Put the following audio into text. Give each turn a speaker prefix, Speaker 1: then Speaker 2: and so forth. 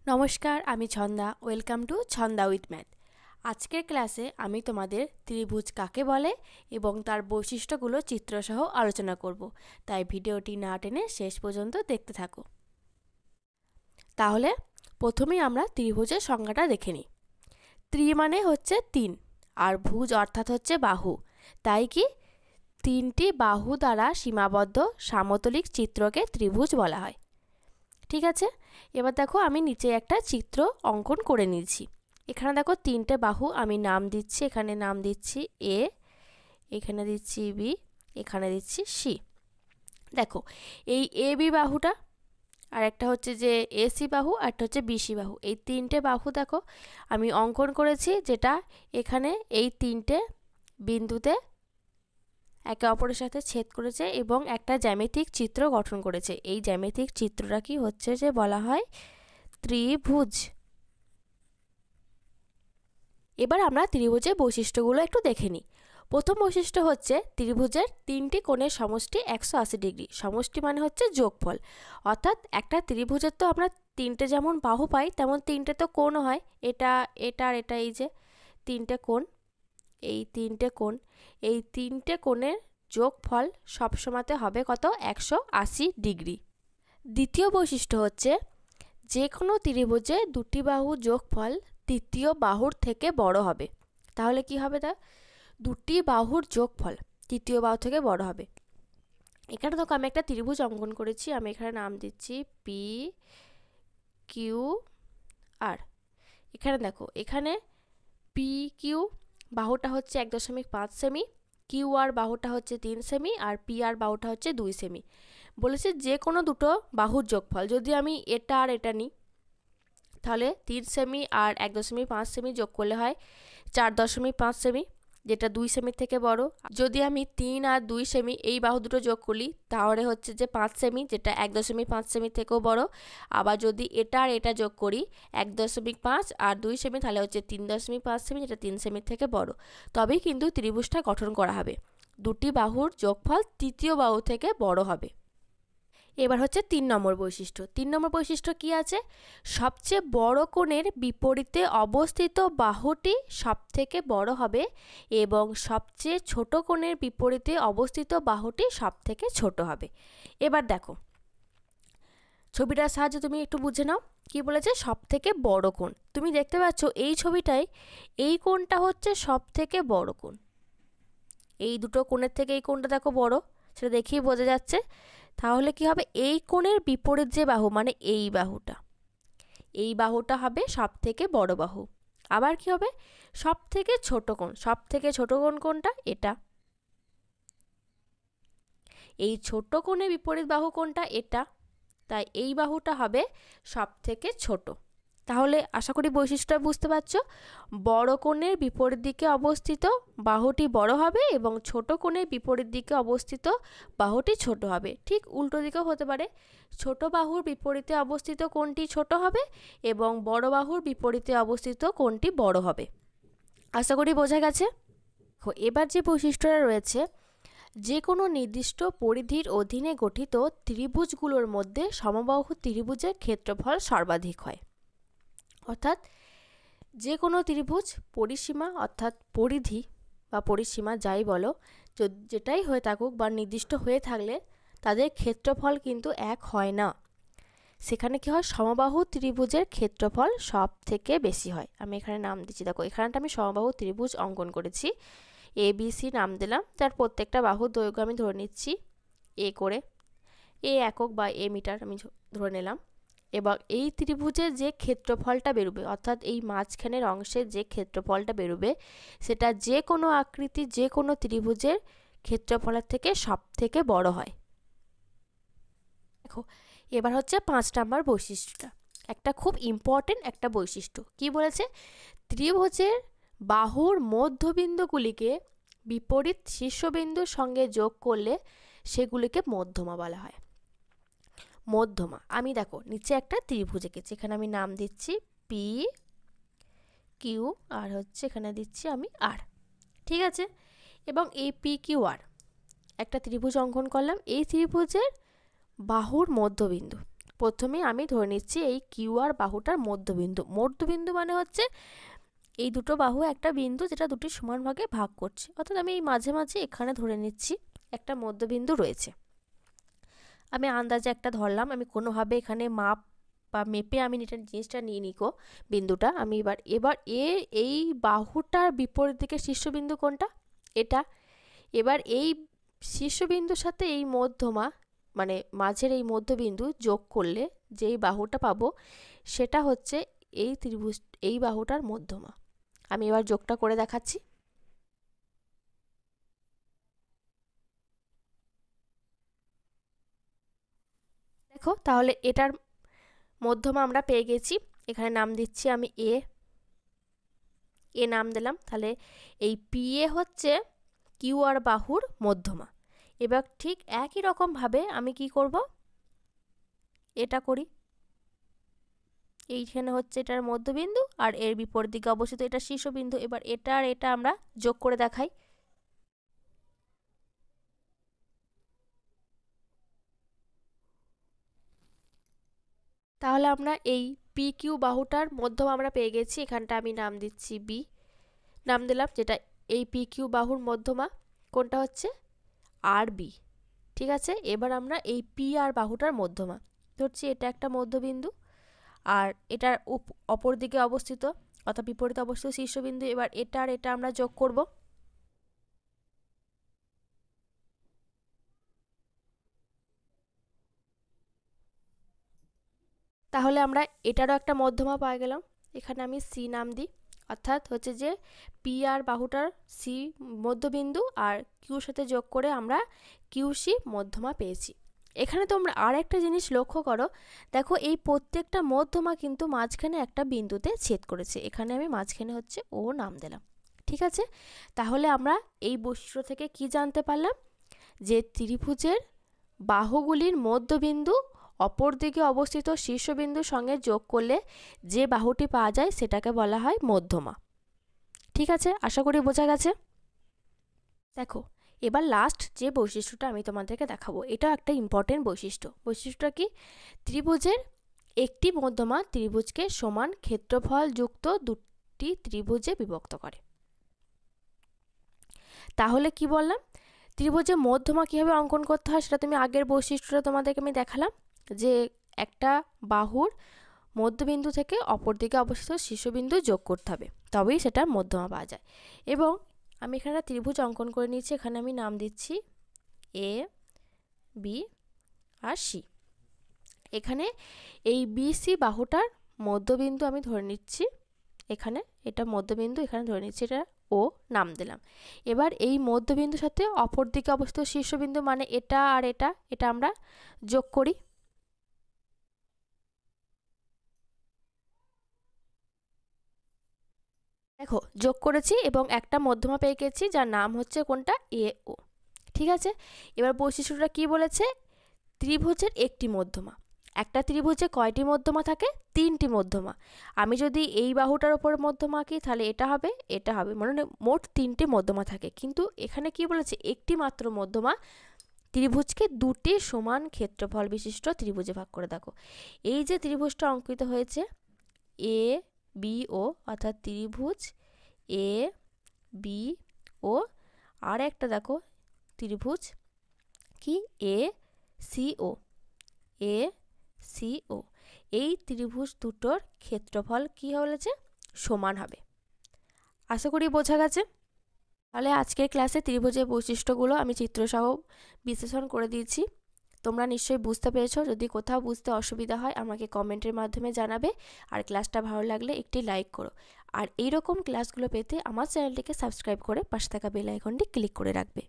Speaker 1: নমস্কার, আমি Chhanda. Welcome to Chhanda with math. আজকের ক্লাসে আমি তোমাদের ত্রিভুজ কাকে বলে এবং তার বৈশিষ্ট্যগুলো চিত্রসহ আলোচনা করব, তাই ভিডিওটি না টেনে শেষ পর্যন্ত দেখতে থাকো। তাহলে প্রথমেই আমরা ত্রিভুজের সংজ্ঞাটা দেখে নিই। ত্রি মানে হচ্ছে তিন, আর ভুজ অর্থাৎ হচ্ছে বাহু। তাই কি তিনটি বাহু দ্বারা সীমাবদ্ধ সামতলিক চিত্রকে ত্রিভুজ বলা হয়। ঠিক আছে, এবার দেখো আমি নিচে একটা চিত্র অঙ্কন করে নিয়েছি। এখানে দেখো তিনটে বাহু আমি নাম দিচ্ছি, এখানে নাম দিচ্ছি এ, এখানে দিচ্ছি বি, এখানে দিচ্ছি সি। দেখো এই এ বি বাহুটা, আর একটা হচ্ছে যে এসি বাহু, আর একটা হচ্ছে বিসি বাহু। এই তিনটে বাহু দেখো আমি অঙ্কন করেছি, যেটা এখানে এই তিনটে বিন্দুতে একে অপরের সাথে ছেদ করেছে এবং একটা জ্যামিতিক চিত্র গঠন করেছে। এই জ্যামিতিক চিত্রটা কি হচ্ছে যে বলা হয় ত্রিভুজ। এবার আমরা ত্রিভুজের বৈশিষ্ট্যগুলো একটু দেখে নিই। প্রথম বৈশিষ্ট্য হচ্ছে ত্রিভুজের তিনটি কোণের সমষ্টি 180 ডিগ্রি। সমষ্টি মানে হচ্ছে যোগফল, অর্থাৎ একটা ত্রিভুজের তো আমরা তিনটে যেমন বাহু পাই, তেমন তিনটে তো কোণও হয়। এটা এটা আর এটা, এই যে তিনটে কোণ, এই তিনটে কোণ, এই তিনটে কোণের যোগফল সবসময়তে হবে কত? 180 ডিগ্রি। দ্বিতীয় বৈশিষ্ট্য হচ্ছে যে কোনো ত্রিভুজে দুটি বাহুর যোগফল তৃতীয় বাহুর থেকে বড় হবে। তাহলে কি হবে? তা দুটি বাহুর যোগফল তৃতীয় বাহু থেকে বড় হবে। এখানে দেখো আমি একটা ত্রিভুজ অঙ্কন করেছি, আমি এখানে নাম দিচ্ছি পি কিউ আর। এখানে দেখো এখানে পি কিউ বাহুটা হচ্ছে 1.5 সেমি, কিউ আর বাহুটা হচ্ছে 3 সেমি, আর পি আর বাহুটা হচ্ছে 2 সেমি। বলেছে যে কোনো দুটো বাহুর যোগফল, যদি আমি এটা আর এটা নিই তাহলে 3 সেমি আর 1.5 সেমি যোগ করলে হয় 4.5 সেমি, যেটা 2 সেমির থেকে বড়। যদি আমি 3 আর 2 সেমি এই বাহু দুটো যোগ করি তাহলে হচ্ছে যে 5 সেমি, যেটা 1.5 সেমি থেকেও বড়। আবার যদি এটা আর এটা যোগ করি 1.5 আর 2 সেমি, তাহলে হচ্ছে 3.5 সেমি, যেটা 3 সেমির থেকে বড়। তবেই কিন্তু ত্রিভুজটা গঠন করা হবে। দুটি বাহুর যোগফল তৃতীয় বাহু থেকে বড় হবে। এবার হচ্ছে 3 নম্বর বৈশিষ্ট্য। 3 নম্বর বৈশিষ্ট্য কি আছে? সবচেয়ে বড় কোণের বিপরীতে অবস্থিত বাহুটি সবথেকে বড় হবে এবং সবচেয়ে ছোট কোণের বিপরীতে অবস্থিত বাহুটি সবথেকে ছোট হবে। এবার দেখো ছবিটার সাহায্যে তুমি একটু বুঝে নাও কি বলেছে। সবথেকে বড় কোণ, তুমি দেখতে পাচ্ছ এই ছবিটায় এই কোণটা হচ্ছে সবথেকে বড় কোণ। এই দুটো কোণের থেকে এই কোণটা দেখো বড়, সেটা দেখেই বোঝা যাচ্ছে। তাহলে কি হবে? এই কোণের বিপরীত যে বাহু, মানে এই বাহুটা, এই বাহুটা হবে সব থেকে বড় বাহু। আবার কি হবে? সব থেকে ছোট কোণ। সব থেকে ছোট কোণ কোনটা? এটা। এই ছোট কোণের বিপরীত বাহু কোনটা? এটা। তাই এই বাহুটা হবে সব থেকে ছোট। তাহলে আশা করি বৈশিষ্ট্য বুঝতে পারছো। বড় কোণের বিপরীত দিকে অবস্থিত বাহুটি বড় হবে এবং ছোট কোণের বিপরীত দিকে অবস্থিত বাহুটি ছোট হবে। ঠিক উল্টো দিকেও হতে পারে, ছোট বাহুর বিপরীতে অবস্থিত কোণটি ছোট হবে এবং বড় বাহুর বিপরীতে অবস্থিত কোণটি বড় হবে। আশা করি বোঝা গেছে। এবার যে বৈশিষ্ট্যটা রয়েছে, যে কোনো নির্দিষ্ট পরিধির অধীনে গঠিত ত্রিভুজগুলোর মধ্যে সমবাহু ত্রিভুজের ক্ষেত্রফল সর্বাধিক হয়। অর্থাৎ যে কোনো ত্রিভুজ পরিসীমা অর্থাৎ পরিধি বা পরিসীমা যাই বলো, যেটাই হয়ে থাকুক বা নির্দিষ্ট হয়ে থাকলে তাদের ক্ষেত্রফল কিন্তু এক হয় না। সেখানে কি হয়? সমবাহু ত্রিভুজের ক্ষেত্রফল সব থেকে বেশি হয়। আমি এখানে নাম দিচ্ছি, দেখো এখানটা আমি সমবাহু ত্রিভুজ অঙ্কন করেছি, এ বি সি নাম দিলাম, যার প্রত্যেকটা বাহুর দৈর্ঘ্য আমি ধরে নিচ্ছি এ করে, এ একক বা এ মিটার আমি ধরে নিলাম। এবং এই ত্রিভুজের যে ক্ষেত্রফলটা বেরোবে, অর্থাৎ এই মাঝখানের অংশের যে ক্ষেত্রফলটা বেরোবে, সেটা যে কোনো আকৃতি যে কোনো ত্রিভুজের ক্ষেত্রফলের থেকে সব থেকে বড় হয়। দেখো এবার হচ্ছে 5 নম্বর বৈশিষ্ট্যটা, একটা খুব ইম্পর্টেন্ট একটা বৈশিষ্ট্য। কি বলেছে? ত্রিভুজের বাহুর মধ্যবিন্দুগুলিকে বিপরীত শীর্ষবিন্দুর সঙ্গে যোগ করলে সেগুলিকে মধ্যমা বলা হয়। মধ্যমা। আমি দেখো নিচে একটা ত্রিভুজ এঁকেছি, এখানে আমি নাম দিচ্ছি পি কিউ আর হচ্ছে এখানে দিচ্ছি আমি আর। ঠিক আছে, এবং এই পি কিউ আর একটা ত্রিভুজ অঙ্কন করলাম। এই ত্রিভুজের বাহুর মধ্যবিন্দু, প্রথমে আমি ধরে নিচ্ছি এই কিউআর বাহুটার মধ্যবিন্দু। মধ্যবিন্দু মানে হচ্ছে এই দুটো বাহু একটা বিন্দু যেটা দুটি সমান ভাগে ভাগ করছে, অর্থাৎ আমি এই মাঝে মাঝে এখানে ধরে নিচ্ছি একটা মধ্যবিন্দু রয়েছে। আমি আন্দাজে একটা ধরলাম, আমি কোনোভাবে এখানে মাপ বা মেপে আমি জিনিসটা নিয়ে নিকো বিন্দুটা। আমি এবার এই বাহুটার বিপরীত দিকে শীর্ষবিন্দু কোনটা? এটা। এবার এই শীর্ষবিন্দুর সাথে এই মধ্যমা মানে মাঝের এই মধ্যবিন্দু যোগ করলে যেই বাহুটা পাবো সেটা হচ্ছে এই ত্রিভুজ, এই বাহুটার মধ্যমা। আমি এবার যোগটা করে দেখাচ্ছি। দেখো তাহলে এটার মধ্যমা আমরা পেয়ে গেছি। এখানে নাম দিচ্ছি আমি এ নাম দিলাম। তাহলে এই পি এ হচ্ছে কিউআর বাহুর মধ্যমা। এবার ঠিক একই রকমভাবে আমি কি করব, এটা করি। এইখানে হচ্ছে এটার মধ্যবিন্দু আর এর বিপরীত দিকে অবস্থিত এটা শীর্ষবিন্দু। এবার এটা আর এটা আমরা যোগ করে দেখাই। তাহলে আমরা এই পি কিউ বাহুটার মধ্যমা আমরা পেয়ে গেছি। এখানটা আমি নাম দিচ্ছি বি, নাম দিলাম, যেটা এই পি কিউ বাহুর মধ্যমা কোনটা হচ্ছে আর বি। ঠিক আছে, এবার আমরা এই পি আর বাহুটার মধ্যমা ধরছি, এটা একটা মধ্যবিন্দু আর এটার অপর দিকে অবস্থিত অর্থাৎ বিপরীত অবস্থিত শীর্ষবিন্দু। এবার এটা আর এটা আমরা যোগ করব। তাহলে আমরা এটারও একটা মধ্যমা পাই গেলাম। এখানে আমি সি নাম দিই, অর্থাৎ হচ্ছে যে পি আর বাহুটার সি মধ্যবিন্দু আর কিউর সাথে যোগ করে আমরা কিউ সি মধ্যমা পেয়েছি। এখানে তোমরা আর একটা জিনিস লক্ষ্য করো, দেখো এই প্রত্যেকটা মধ্যমা কিন্তু মাঝখানে একটা বিন্দুতে ছেদ করেছে। এখানে আমি মাঝখানে হচ্ছে ও নাম দিলাম। ঠিক আছে, তাহলে আমরা এই বৈশিষ্ট্য থেকে কি জানতে পারলাম, যে ত্রিভুজের বাহুগুলির মধ্যবিন্দু অপর দিকে অবস্থিত শীর্ষবিন্দুর সঙ্গে যোগ করলে যে বাহুটি পাওয়া যায় সেটাকে বলা হয় মধ্যমা। ঠিক আছে, আশা করি বোঝা গেছে। দেখো এবার লাস্ট যে বৈশিষ্ট্যটা আমি তোমাদেরকে দেখাবো, এটা একটা ইম্পর্টেন্ট বৈশিষ্ট্য। বৈশিষ্ট্যটা কি? ত্রিভুজের একটি মধ্যমা ত্রিভুজকে সমান ক্ষেত্রফল যুক্ত দুটি ত্রিভুজে বিভক্ত করে। তাহলে কি বললাম, ত্রিভুজের মধ্যমা কীভাবে অঙ্কন করতে হয় সেটা তুমি আগের বৈশিষ্ট্যটা তোমাদেরকে আমি দেখালাম, যে একটা বাহুর মধ্যবিন্দু থেকে অপর দিকে অবস্থিত শীর্ষবিন্দু যোগ করতে হবে, তবেই সেটা মধ্যমা পাওয়া যায়। এবং আমি এখানে ত্রিভুজ অঙ্কন করে নিচ্ছি। এখানে আমি নাম দিচ্ছি এ বি আর সি। এখানে এই বি সি বাহুটার মধ্যবিন্দু আমি ধরে নিচ্ছি, এখানে এটা মধ্যবিন্দু, এখানে ধরে নিচ্ছি এটা ও নাম দিলাম। এবার এই মধ্যবিন্দুর সাথে অপর দিকে অবস্থিত শীর্ষবিন্দু মানে এটা আর এটা, এটা আমরা যোগ করি। দেখো যোগ করেছি এবং একটা মধ্যমা পেয়ে গেছি যার নাম হচ্ছে কোনটা, এ ও। ঠিক আছে, এবার বৈশিষ্ট্যটা কি বলেছে, ত্রিভুজের একটি মধ্যমা। একটা ত্রিভুজে কয়টি মধ্যমা থাকে? তিনটি মধ্যমা। আমি যদি এই বাহুটার ওপর মধ্যমা আঁকি তাহলে এটা হবে, এটা হবে, মানে মোট তিনটি মধ্যমা থাকে। কিন্তু এখানে কি বলেছে, একটি মাত্র মধ্যমা ত্রিভুজকে দুটি সমান ক্ষেত্রফল বিশিষ্ট ত্রিভুজে ভাগ করে। দেখো এই যে ত্রিভুজটা অঙ্কিত হয়েছে এ বি ও, অর্থাৎ ত্রিভুজ এ বি ও, আর একটা দেখো ত্রিভুজ কি A C O, A C ও, এই ত্রিভুজ দুটোর ক্ষেত্রফল কি বলেছে, সমান হবে। আশা করি বোঝা গেছে। তাহলে আজকের ক্লাসে ত্রিভুজের বৈশিষ্ট্যগুলো আমি চিত্রসহ বিশ্লেষণ করে দিয়েছি। তোমরা নিশ্চয়ই বুঝতে পেরেছো। যদি কোথাও বুঝতে অসুবিধা হয় আমাকে কমেন্টের মাধ্যমে জানাবে, আর ক্লাসটা ভালো লাগলে একটি লাইক করো। আর এইরকম ক্লাসগুলো পেতে আমার চ্যানেলটিকে সাবস্ক্রাইব করে পাশে থাকা বেল আইকনটি ক্লিক করে রাখবে।